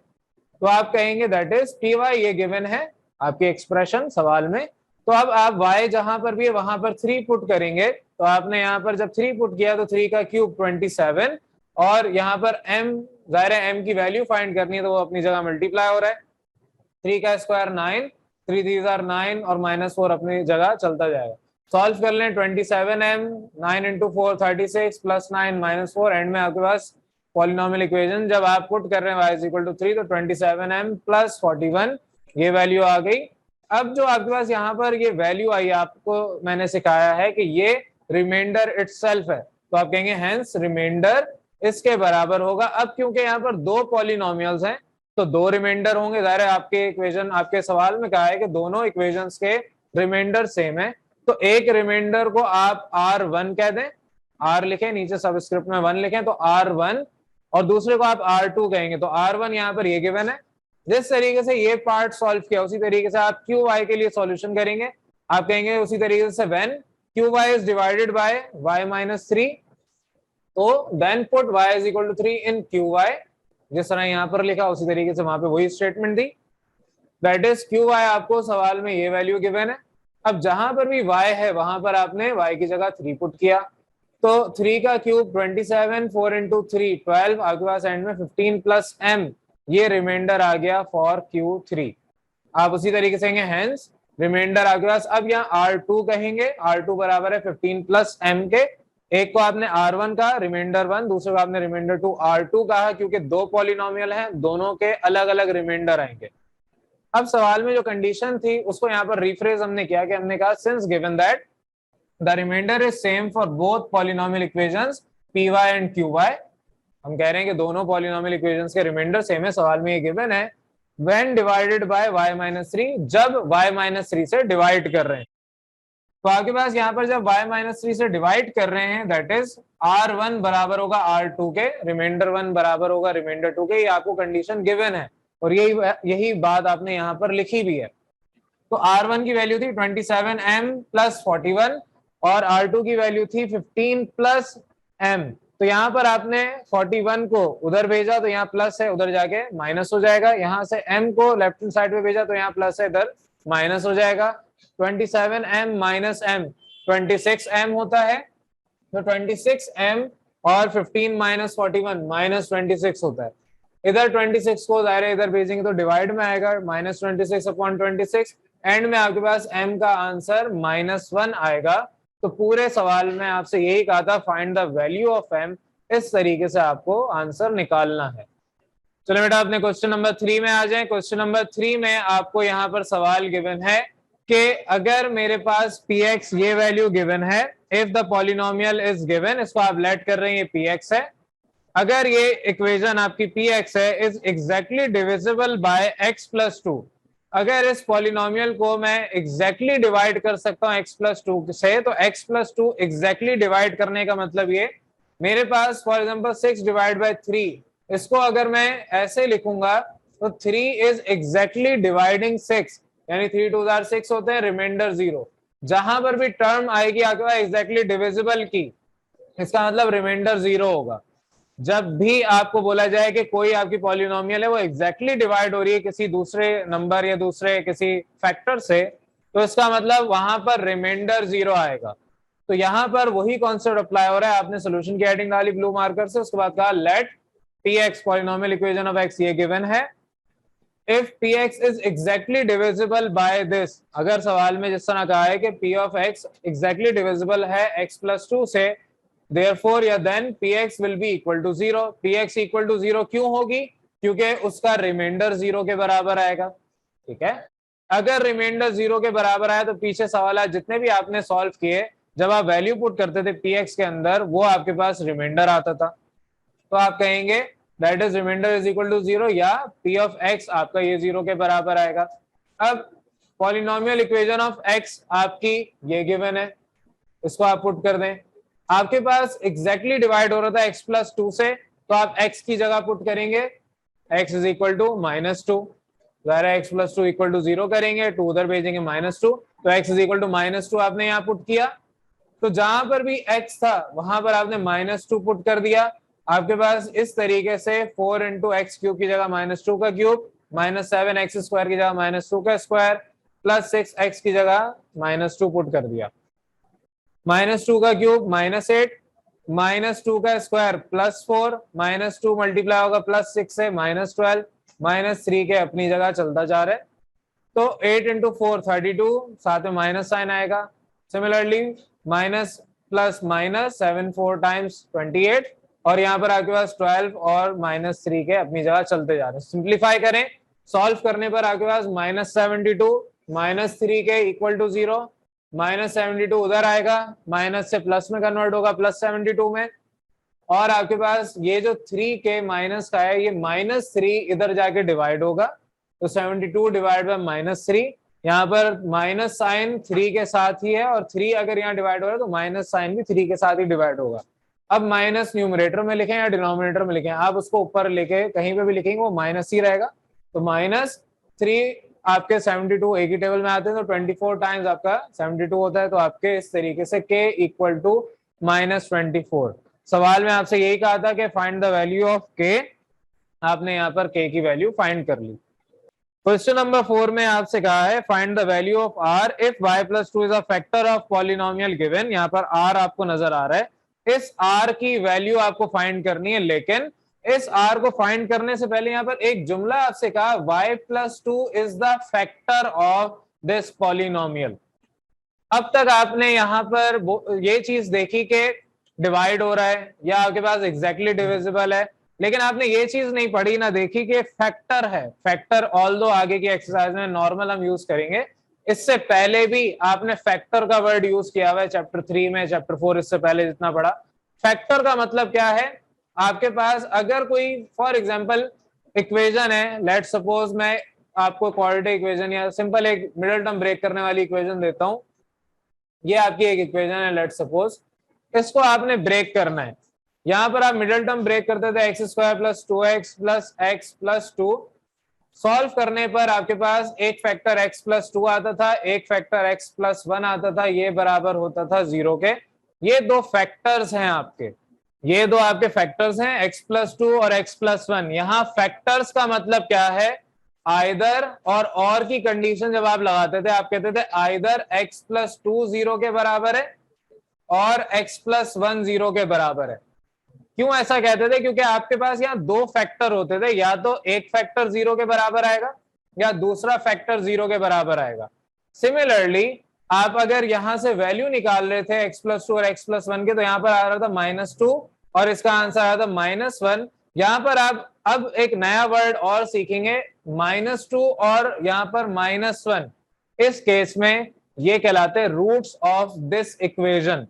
तो आप कहेंगे दैट इज पी वाई, ये गिवन है आपके एक्सप्रेशन सवाल में। तो अब आप y जहां पर भी है वहां पर 3 पुट करेंगे, तो आपने यहाँ पर जब 3 पुट किया तो 3 का क्यूब 27, और यहाँ पर m, जाहिर है m की वैल्यू फाइंड करनी है तो वो अपनी जगह मल्टीप्लाई हो रहा है, 3 का स्क्वायर 9, 3 3 आर 9 और -4 अपनी जगह चलता जाएगा। सॉल्व कर लें, 27m 9 इंटू 4 36 प्लस 9 -4, एंड में आपके पास पॉलिनोमियल इक्वेशन जब आप पुट कर रहे हैं y इज इक्वल टू 3 तो 27m प्लस 41 ये वैल्यू आ गई। अब जो आपके पास यहाँ पर ये वैल्यू आई, आपको मैंने सिखाया है कि ये रिमाइंडर इटसेल्फ है, तो आप कहेंगे हेंस रिमाइंडर इसके बराबर होगा। अब क्योंकि यहाँ पर दो पॉलिनोमियल्स हैं तो दो रिमाइंडर होंगे, जाहिर है आपके इक्वेशन, आपके सवाल में कहा है कि दोनों इक्वेशंस के रिमाइंडर सेम है, तो एक रिमाइंडर को आप R1 कह दें, R लिखें नीचे सबस्क्रिप्ट में 1 लिखें तो R1, और दूसरे को आप R2 कहेंगे तो R1 यहाँ पर ये गिवन है। जिस तरीके से ये पार्ट सॉल्व किया उसी तरीके से आप क्यू वाई के लिए सॉल्यूशन करेंगे, आप कहेंगे उसी तरीके से when Q Y is divided by Y minus 3, तो then put y is equal to 3 in Q Y, जिस तरह यहाँ पर लिखा उसी तरीके से वहां पे वही स्टेटमेंट दी, दैट इज क्यू वाई आपको सवाल में ये वैल्यू गिवन है। अब जहां पर भी y है वहां पर आपने y की जगह 3 पुट किया, तो 3 का क्यूब 27, 4 इंटू 3 12, आपके पास एंड में 15 प्लस m, ये रिमाइंडर आ गया फॉर Q3। आप उसी तरीके से कहेंगे हेंस रिमाइंडर आपके पास, अब यहाँ R2 कहेंगे, R2 बराबर है 15 प्लस m के, एक को आपने R1 का रिमाइंडर 1, दूसरे को आपने रिमाइंडर 2 R2 कहा, क्योंकि दो पॉलिनोमियल हैं दोनों के अलग अलग रिमाइंडर आएंगे। अब सवाल में जो कंडीशन थी उसको यहाँ पर रिफ्रेज हमने किया कि हमने कहा since given that the remainder is same for both polynomial equations P Y and Q Y, हम कह रहे हैं कि दोनों पॉलिनोमियल इक्वेशंस के रिमाइंडर सेम है, सवाल में ये गिवन है when divided by y minus 3, जब y माइनस 3 से डिवाइड कर रहे हैं। तो आपके पास यहाँ पर जब y माइनस 3 से डिवाइड कर रहे हैं दैट इज R1 बराबर होगा R2 के, रिमाइंडर 1 बराबर होगा रिमाइंडर 2 के, ये आपको कंडीशन गिवन है और यही बात आपने यहाँ पर लिखी भी है। तो R1 की वैल्यू थी 27m प्लस 41 और R2 की वैल्यू थी 15 प्लस m, तो यहाँ पर आपने 41 को उधर भेजा तो यहाँ प्लस है, उधर जाके माइनस हो जाएगा, यहाँ से m को लेफ्ट हैंड साइड पे भेजा तो यहाँ प्लस है, इधर माइनस हो जाएगा। 27m माइनस m 26m होता है, तो 26m और 15 माइनस 41 माइनस 26 होता है, इधर 26 को दायरे इधर भेजेंगे तो डिवाइड में आएगा -26 अपॉन 26, एंड में आपके पास m का आंसर -1 आएगा। तो पूरे सवाल में आपसे यही कहा था find the value of m, इस तरीके से आपको आंसर निकालना है। चलो बेटा अपने क्वेश्चन नंबर 3 में आ जाएं। क्वेश्चन नंबर 3 में आपको यहाँ पर सवाल गिवन है कि अगर मेरे पास px ये वैल्यू गिवन है, if the polynomial is given, इसको आप लेट कर रहे हैं ये px है, अगर ये इक्वेशन आपकी px है is exactly divisible bye x plus 2, अगर इस पॉलिनोमियल को मैं एग्जैक्टली डिवाइड कर सकता हूँ x प्लस 2 से, तो x प्लस 2 एग्जैक्टली डिवाइड करने का मतलब ये मेरे पास फॉर एग्जांपल 6 डिवाइड बाय 3, इसको अगर मैं ऐसे लिखूंगा तो 3 इज एग्जैक्टली डिवाइडिंग 6, यानी 3 2 6 होते हैं, रिमाइंडर 0, जहां पर भी टर्म आएगी आपके पास एग्जैक्टली डिविजिबल की, इसका मतलब रिमाइंडर 0 होगा। जब भी आपको बोला जाए कि कोई आपकी पॉलिनोमियल है वो एग्जैक्टली डिवाइड हो रही है किसी दूसरे नंबर या दूसरे किसी फैक्टर से, तो इसका मतलब वहां पर रिमाइंडर 0 आएगा। तो यहाँ पर वही कॉन्सेप्ट अप्लाई हो रहा है, आपने सोल्यूशन की हेडिंग डाली ब्लू मार्कर से, उसके बाद कहा let px polynomial equation of x ये गिवन है, if px is exactly divisible by this, अगर सवाल में जिस तरह कहा है कि p of x exactly divisible है x प्लस 2 से, therefore या then px will be equal to 0, px equal to 0 क्यों होगी, क्योंकि उसका रिमाइंडर 0 के बराबर आएगा। ठीक है, अगर रिमाइंडर 0 के बराबर आया तो पीछे सवाल जितने भी आपने सॉल्व किए जब आप वैल्यू पुट करते थे px के अंदर वो आपके पास रिमाइंडर आता था, तो आप कहेंगे that is remainder is equal to 0 या p ऑफ x आपका ये 0 के बराबर आएगा। अब पॉलिनोमियल इक्वेशन ऑफ x आपकी ये गिवन है, इसको आप पुट कर दें। आपके पास एग्जैक्टली डिवाइड हो रहा था x प्लस 2 से, तो आप x की जगह पुट करेंगे x इज इक्वल टू -2, ज़ाहिर x प्लस 2 इक्वल टू 0 करेंगे, 2 उधर भेजेंगे -2, तो x इज इक्वल टू -2 आपने यहाँ पुट किया। तो जहां पर भी x था वहां पर आपने -2 पुट कर दिया। आपके पास इस तरीके से 4 इंटू एक्स क्यूब की जगह -2 का क्यूब, -7x² की जगह -2 का स्क्वायर, प्लस 6x की जगह -2 पुट कर दिया। -2 का क्यूब -8, -2 का स्क्वायर +4, -2 मल्टीप्लाई होगा +6 से -12, -3 के अपनी जगह चलता जा रहा है। तो 8 इंटू 4 32, साथ में माइनस साइन आएगा। Similarly minus plus minus 7 4 times 28, और यहाँ पर आपके पास 12 और -3 के अपनी जगह चलते जा रहे हैं। सिंप्लीफाई करें, सॉल्व करने पर आपके पास -72 -3 के इक्वल टू 0, -72 उधर आएगा, माइनस से प्लस में कन्वर्ट होगा +72 में, और आपके पास ये जो 3 के माइनस का है ये -3 इधर जाके डिवाइड होगा, तो 72 डिवाइड बाय -3, यहाँ पर माइनस साइन 3 के साथ ही है, और 3 अगर यहाँ डिवाइड हो रहा है तो माइनस साइन भी 3 के साथ ही डिवाइड होगा। अब माइनस न्यूमरेटर में लिखें या डिनोमिनेटर में लिखें, आप उसको ऊपर लेके कहीं पे भी लिखेंगे वो माइनस ही रहेगा। तो -3 आपके 72 एक ही टेबल में आते हैं, तो 24 टाइम्स आपका 72 होता है। तो आपके इस तरीके से k इक्वल टू -24। सवाल में आपसे यही कहा था कि find the value of k, आपने यहाँ पर k की वैल्यू फाइंड कर ली। क्वेश्चन नंबर 4 में आपसे कहा है find the value of r if y plus 2 is a factor of polynomial given. यहाँ पर r आपको नजर आ रहा है, इस r की वैल्यू आपको फाइंड करनी है, लेकिन इस r को फाइंड करने से पहले यहाँ पर एक जुमला आपसे कहा y plus 2 is the factor of this polynomial. अब तक आपने यहाँ पर ये चीज देखी कि डिवाइड हो रहा है या आपके पास एग्जैक्टली डिविजिबल है, लेकिन आपने ये चीज नहीं पढ़ी ना देखी कि फैक्टर है। फैक्टर ऑल्दो आगे की एक्सरसाइज में नॉर्मल हम यूज करेंगे, इससे पहले भी आपने फैक्टर का वर्ड यूज किया हुआ है चैप्टर 3 में, चैप्टर 4 इससे पहले जितना पढ़ा। फैक्टर का मतलब क्या है, आपके पास अगर कोई फॉर एग्जाम्पल इक्वेजन है, लेट सपोज मैं आपको क्वाड्रेटिक इक्वेजन या सिंपल एक मिडिल टर्म ब्रेक करने वाली इक्वेजन देता हूं। ये आपकी एक इक्वेजन है, लेट सपोज इसको आपने ब्रेक करना है। यहां पर आप मिडिल टर्म ब्रेक करते थे x² plus 2x plus x plus 2। Solve करने पर आपके पास एक फैक्टर x प्लस 2 आता था, एक फैक्टर x प्लस 1 आता था, ये बराबर होता था 0 के। ये दो फैक्टर्स हैं आपके, ये दो आपके फैक्टर्स हैं x प्लस 2 और x प्लस 1। यहाँ फैक्टर्स का मतलब क्या है, आइदर और की कंडीशन जब आप लगाते थे आप कहते थे आइदर x प्लस 2 0 के बराबर है और x प्लस 1 0 के बराबर है। क्यों ऐसा कहते थे, क्योंकि आपके पास यहाँ दो फैक्टर होते थे, या तो एक फैक्टर 0 के बराबर आएगा या दूसरा फैक्टर 0 के बराबर आएगा। सिमिलरली आप अगर यहां से वैल्यू निकाल रहे थे x प्लस 2 और x प्लस 1 के, तो यहाँ पर आ रहा था -2 और इसका आंसर आया था -1। यहाँ पर आप अब एक नया वर्ड और सीखेंगे, -2 और यहाँ पर -1। इस केस में ये कहलाते हैं रूट्स ऑफ दिस इक्वेजन।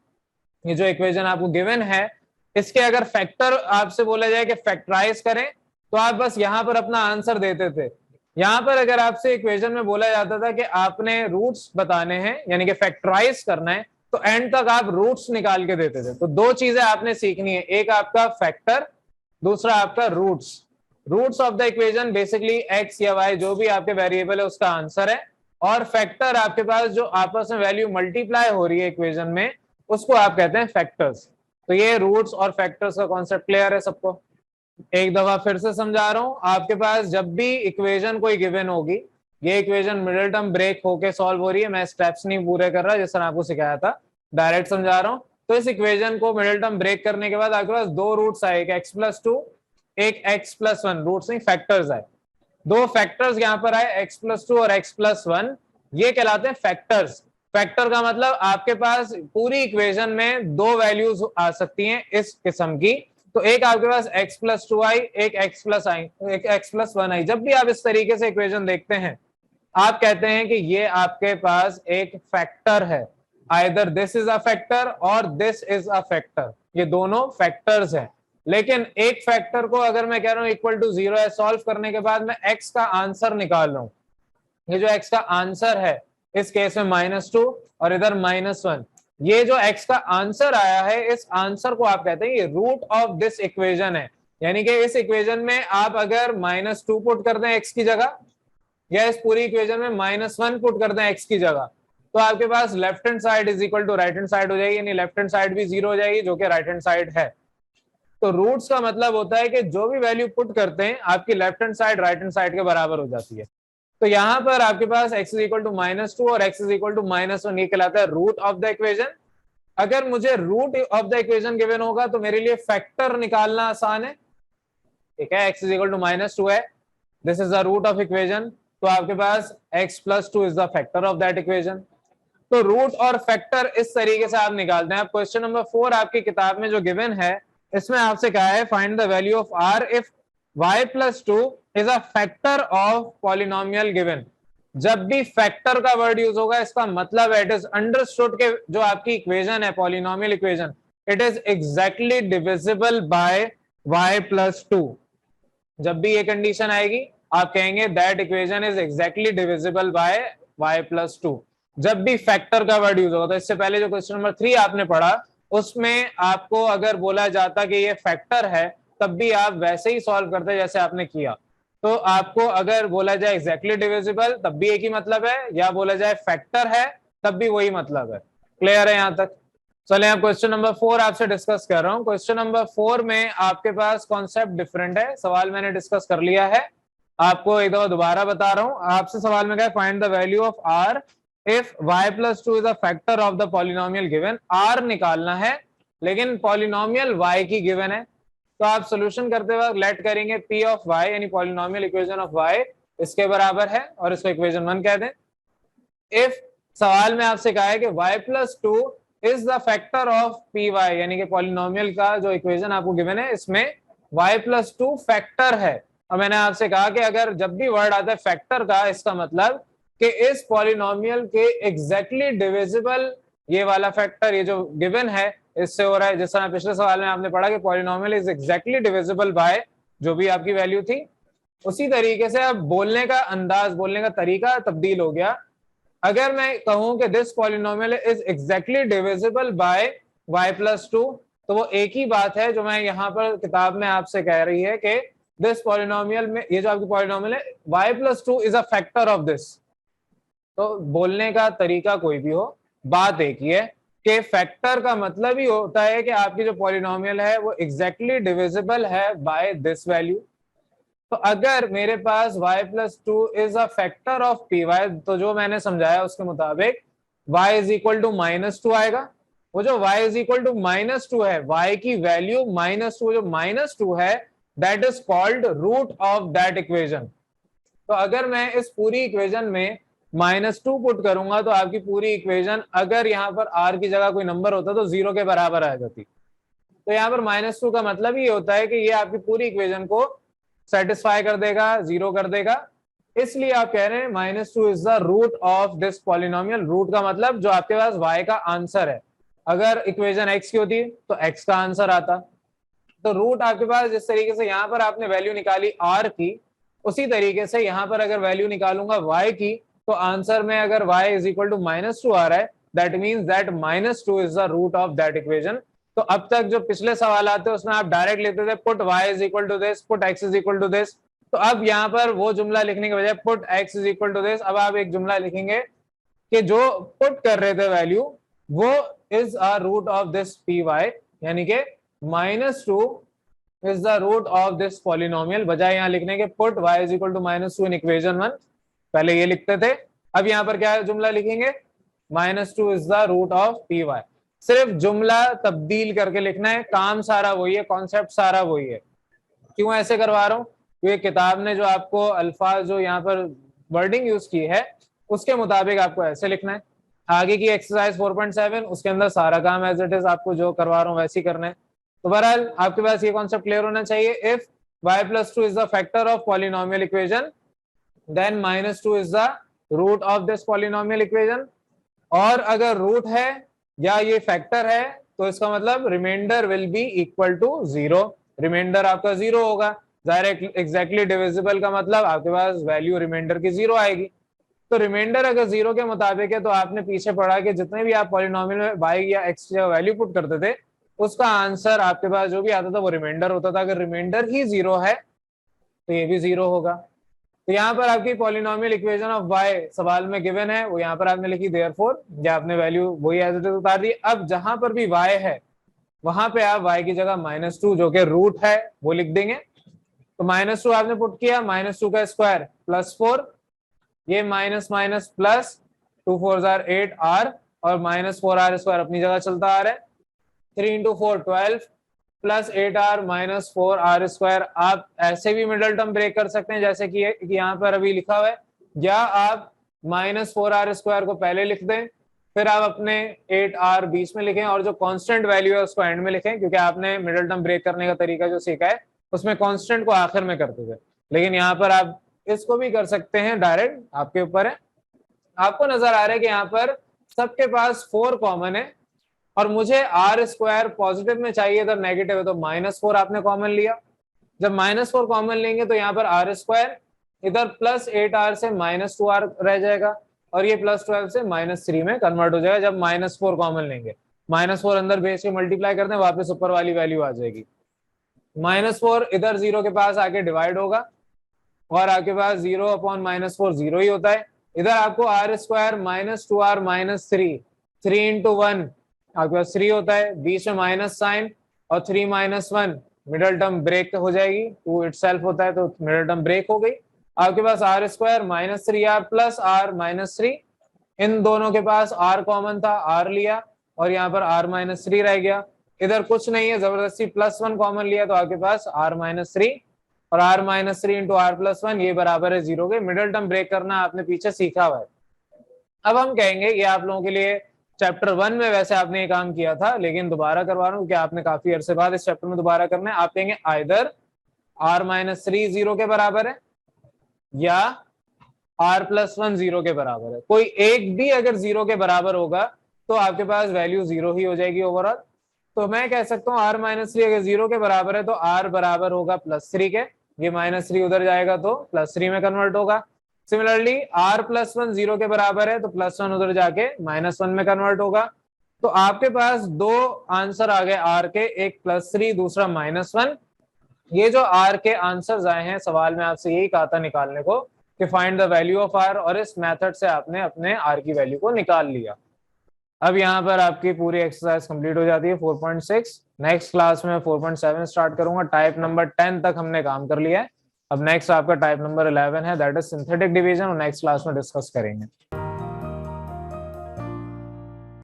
ये जो इक्वेजन आपको गिवन है, इसके अगर फैक्टर आपसे बोला जाए कि फैक्टराइज करें, तो आप बस यहां पर अपना आंसर देते थे। यहां पर अगर आपसे इक्वेशन में बोला जाता था कि आपने रूट्स बताने हैं यानी कि फैक्टराइज करना है, तो एंड तक आप रूट्स निकाल के देते थे। तो दो चीजें आपने सीखनी है, एक आपका फैक्टर, दूसरा आपका roots. Roots of the equation basically X या वाई जो भी आपके वेरिएबल है उसका आंसर है, और फैक्टर आपके पास जो आपस में वैल्यू मल्टीप्लाई हो रही है इक्वेजन में, उसको आप कहते हैं फैक्टर्स। तो ये रूट्स और फैक्टर्स का कॉन्सेप्ट क्लियर है सबको? एक दफा फिर से समझा रहा हूं, आपके पास जब भी इक्वेजन कोई गिवन होगी, ये इक्वेजन मिडिल टर्म ब्रेक होके सॉल्व हो रही है, मैं स्टेप्स नहीं पूरे कर रहा जिस तरह आपको सिखाया था, डायरेक्ट समझा रहा हूं। तो इस इक्वेजन को मिडिल टर्म ब्रेक करने के बाद आपके पास दो रूट्स आए, एक x प्लस 2 एक x प्लस 1। रूट्स नहीं फैक्टर्स आए, दो फैक्टर्स यहाँ पर आए x प्लस 2 और x प्लस 1, ये कहलाते हैं फैक्टर्स। फैक्टर का मतलब आपके पास पूरी इक्वेशन में दो वैल्यूज आ सकती हैं इस किस्म की, तो एक आपके पास x प्लस 2 आई, एक x प्लस आई, एक x प्लस 1 आई। जब भी आप इस तरीके से इक्वेशन देखते हैं, आप कहते हैं कि ये आपके पास एक फैक्टर है, either this is a factor और दिस इज अ फैक्टर, ये दोनों फैक्टर्स हैं। लेकिन एक फैक्टर को अगर मैं कह रहा हूं इक्वल टू 0 है, सॉल्व करने के बाद मैं x का आंसर निकाल रहा हूं, ये जो x का आंसर है इस केस में -2 और इधर -1, ये जो x का आंसर आया है, इस आंसर को आप कहते हैं ये रूट ऑफ दिस इक्वेशन है। यानी कि इस इक्वेशन में आप अगर -2 पुट कर दें x की जगह, या इस पूरी इक्वेशन में -1 पुट कर दें x की जगह, तो आपके पास left hand side is equal to right hand side हो जाएगी, यानी लेफ्ट हैंड साइड भी 0 हो जाएगी, जो कि राइट हैंड साइड है। तो रूट्स का मतलब होता है कि जो भी वैल्यू पुट करते हैं आपकी left hand side right hand side के बराबर हो जाती है। तो यहाँ पर आपके पास x इज इक्वल टू -2 और x इज इक्वल टू -1, ये कहलाता है रूट ऑफ द इक्वेशन। अगर मुझे root of the equation given होगा तो मेरे लिए फैक्टर निकालना आसान है, ठीक है। x इज इक्वल टू -2 है, this is the root of equation, तो आपके पास x plus 2 is the factor of that equation. तो रूट और फैक्टर इस तरीके से आप निकालते हैं। क्वेश्चन नंबर 4 आपकी किताब में जो गिवन है, इसमें आपसे कहा है find the value of r if y plus 2 is a factor of polynomial given. जब भी फैक्टर का वर्ड यूज होगा, इसका मतलब है इट इज अंडरस्टूड के जो आपकी इक्वेशन है polynomial equation, it is exactly divisible bye y plus 2। जब भी ये कंडीशन आएगी आप कहेंगे that equation is exactly divisible bye y plus 2, जब भी फैक्टर का वर्ड यूज होगा। तो इससे पहले जो क्वेश्चन नंबर 3 आपने पढ़ा, उसमें आपको अगर बोला जाता कि ये फैक्टर है, तब भी आप वैसे ही सॉल्व करते जैसे आपने किया। तो आपको अगर बोला जाए एग्जैक्टली डिविजिबल, तब भी एक ही मतलब है, या बोला जाए फैक्टर है, तब भी वही मतलब है। क्लियर है यहां तक? चले आप क्वेश्चन नंबर 4 आपसे डिस्कस कर रहा हूं। क्वेश्चन नंबर 4 में आपके पास कॉन्सेप्ट डिफरेंट है, सवाल मैंने डिस्कस कर लिया है, आपको एक दफा दोबारा बता रहा हूं। आपसे सवाल में क्या है, find the value of r if y plus 2 is a factor of the polynomial given. r निकालना है, लेकिन पॉलिनोमियल y की गिवन है। तो आप सोल्यूशन करते वक्त लेट करेंगे p ऑफ y, यानी पॉलिनोमियल इक्वेशन ऑफ y इसके बराबर है, और इसको इक्वेशन 1 कह दें। इफ सवाल में आपसे कहा है कि y plus 2 is the factor of P Y, यानी कि पॉलिनोमियल का जो इक्वेशन आपको गिवन है, इसमें y प्लस 2 फैक्टर है। और मैंने आपसे कहा कि अगर जब भी वर्ड आता है फैक्टर का, इसका मतलब कि इस पॉलिनोमियल के एग्जैक्टली डिविजिबल ये वाला फैक्टर, ये जो गिवन है, इससे हो रहा है। जैसा पिछले सवाल में आपने पढ़ा कि polynomial is exactly divisible bye जो भी आपकी वैल्यू थी, उसी तरीके से अब बोलने का अंदाज, बोलने का तरीका तब्दील हो गया। अगर मैं कहूं कि this polynomial is exactly divisible bye y plus 2, तो वो एक ही बात है जो मैं यहाँ पर किताब में आपसे कह रही है कि दिस पॉलिनोमियल में, ये जो आपकी पॉलिनोमियल है, y plus 2 is a factor of this. तो बोलने का तरीका कोई भी हो, बात एक ही है कि फैक्टर का मतलब ही होता है कि आपकी जो पॉलिनोमियल है वो एग्जैक्टली डिविजिबल है बाय दिस वैल्यू। तो अगर मेरे पास y plus 2 is a factor of P Y, तो जो मैंने समझाया उसके मुताबिक y इज इक्वल टू -2 आएगा। वो जो y इज इक्वल टू -2 है, y की वैल्यू -2, जो -2 है, that is called root of that equation. तो अगर मैं इस पूरी इक्वेशन में -2 पुट करूंगा, तो आपकी पूरी इक्वेशन, अगर यहाँ पर r की जगह कोई नंबर होता तो 0 के बराबर आ जाती। तो यहाँ पर -2 का मतलब ये होता है कि ये आपकी पूरी इक्वेशन को सेटिस्फाई कर देगा, 0 कर देगा। इसलिए आप कह रहे हैं -2 is the root of this polynomial. Root का मतलब जो आपके पास y का आंसर है, अगर इक्वेशन x की होती तो x का आंसर आता। तो रूट आपके पास जिस तरीके से यहाँ पर आपने वैल्यू निकाली r की, उसी तरीके से यहाँ पर अगर वैल्यू निकालूंगा y की, तो आंसर में अगर y इज इक्वल टू -2 आ रहा है, that means that -2 is the root of that equation. तो अब तक जो पिछले सवाल आते हैं उसमें आप डायरेक्ट लेते थे put y is equal to this, put x is equal to this. तो अब यहाँ पर वो जुमला लिखने के बजाय put x is equal to this, अब आप एक जुमला लिखेंगे कि जो पुट कर रहे थे वैल्यू, वो is a root of this P Y, यानी कि -2 is the root of this polynomial. बजाय यहाँ लिखने के put y is equal to -2 in equation 1, पहले ये लिखते थे। अब यहाँ पर क्या जुमला लिखेंगे, -2 is the root of P Y. सिर्फ जुमला तब्दील करके लिखना है, काम सारा वही है, कॉन्सेप्ट सारा वही है। क्यों ऐसे करवा रहा हूँ, क्योंकि किताब ने जो आपको अल्फाज, जो यहाँ पर वर्डिंग यूज की है, उसके मुताबिक आपको ऐसे लिखना है। आगे की एक्सरसाइज 4.7 उसके अंदर सारा काम एज इट इज आपको जो करवा रहा हूँ वैसे ही करना है। तो बहरहाल आपके पास ये कॉन्सेप्ट क्लियर होना चाहिए। If y plus 2 is the factor of polynomial equation, then -2 is the root of this polynomial equation. और अगर रूट है या ये फैक्टर है, तो इसका मतलब remainder will be equal to 0। Remainder आपका 0 होगा, जाहिर एग्जैक्टली डिविजिबल का मतलब आपके पास वैल्यू रिमाइंडर की 0 आएगी। तो रिमाइंडर अगर 0 के मुताबिक है तो आपने पीछे पढ़ा कि जितने भी आप पॉलिनोमियल में y या x की वैल्यू पुट करते थे उसका आंसर आपके पास जो भी आता था वो रिमाइंडर होता था। अगर रिमाइंडर ही 0 है तो ये भी 0 होगा। तो यहाँ पर आपकी पॉलिनोमियल इक्वेशन ऑफ y सवाल में गिवन है, वो यहाँ पर आपने लिखी देयरफॉर, या आपने वैल्यू वही एज इट इज उतार दी। अब जहां पर भी y है वहां पे आप y की जगह -2 जो कि रूट है वो लिख देंगे। तो -2 आपने पुट किया, -2 का स्क्वायर +4, ये माइनस माइनस प्लस, 2 4 8 r और -4r स्क्वायर अपनी जगह चलता आ रहा है। 3 × 4 12 प्लस 8r -4r स्क्वायर। आप ऐसे भी मिडल टर्म ब्रेक कर सकते हैं जैसे कि यहाँ पर अभी लिखा हुआ है, या आप -4r स्क्वायर को पहले लिख दें, फिर आप अपने 8r बीच में लिखें और जो कांस्टेंट वैल्यू है उसको एंड में लिखें, क्योंकि आपने मिडल टर्म ब्रेक करने का तरीका जो सीखा है उसमें कांस्टेंट को आखिर में करते थे। लेकिन यहाँ पर आप इसको भी कर सकते हैं डायरेक्ट, आपके ऊपर है। आपको नजर आ रहा है कि यहाँ पर सबके पास 4 कॉमन है और मुझे आर स्क्वायर पॉजिटिव में चाहिए, इधर नेगेटिव है तो -4 आपने कॉमन लिया। जब -4 कॉमन लेंगे तो यहाँ पर आर स्क्वायर इधर +8r से -2r रह जाएगा और ये +12 से -3 में कन्वर्ट हो जाएगा जब -4 कॉमन लेंगे। -4 अंदर भेज के मल्टीप्लाई करते हैं, वापस ऊपर वाली वैल्यू आ जाएगी। -4 इधर 0 के पास आके डिवाइड होगा और आपके पास 0/-4 0 ही होता है। इधर आपको आर स्क्वायर -2r -3 3 × 1 आपके पास 3 होता है, बीच में माइनस साइन और 3 - 1 मिडल टर्म ब्रेक हो जाएगी, 2 इटसेल्फ होता है तो मिडल टर्म ब्रेक हो गई। आपके पास R square -3r plus r -3, इन दोनों के पास r कॉमन था, r लिया और यहाँ पर r -3 रह गया। इधर कुछ नहीं है, जबरदस्ती +1 कॉमन लिया तो आपके पास r -3 और r -3 × r + 1 ये बराबर है 0 के। मिडल टर्म ब्रेक करना आपने पीछे सीखा हुआ है। अब हम कहेंगे ये आप लोगों के लिए चैप्टर 1 में वैसे आपने ये काम किया था, लेकिन दोबारा करवा रहा हूँ कि आपने काफी अरसे बाद इस चैप्टर में दोबारा करना है। आप कहेंगे आइदर r -3 0 के बराबर है या r + 1 0 के बराबर है। कोई एक भी अगर 0 के बराबर होगा तो आपके पास वैल्यू 0 ही हो जाएगी ओवरऑल। तो मैं कह सकता हूँ r -3 अगर 0 के बराबर है तो r बराबर होगा +3 के, ये -3 उधर जाएगा तो +3 में कन्वर्ट होगा। सिमिलरली r + 1 0 के बराबर है तो +1 उधर जाके -1 में कन्वर्ट होगा। तो आपके पास 2 आंसर आ गए r के, एक +3 दूसरा -1। ये जो r के आंसर्स आए हैं, सवाल में आपसे यही कहा था निकालने को कि find the value of r, और इस मेथड से आपने अपने r की वैल्यू को निकाल लिया। अब यहाँ पर आपकी पूरी एक्सरसाइज कंप्लीट हो जाती है 4.6। नेक्स्ट क्लास में 4.7 स्टार्ट करूंगा। टाइप नंबर 10 तक हमने काम कर लिया है। अब नेक्स्ट आपका टाइप नंबर 11 है, दैट इज सिंथेटिक डिवीजन, और नेक्स्ट क्लास में डिस्कस करेंगे।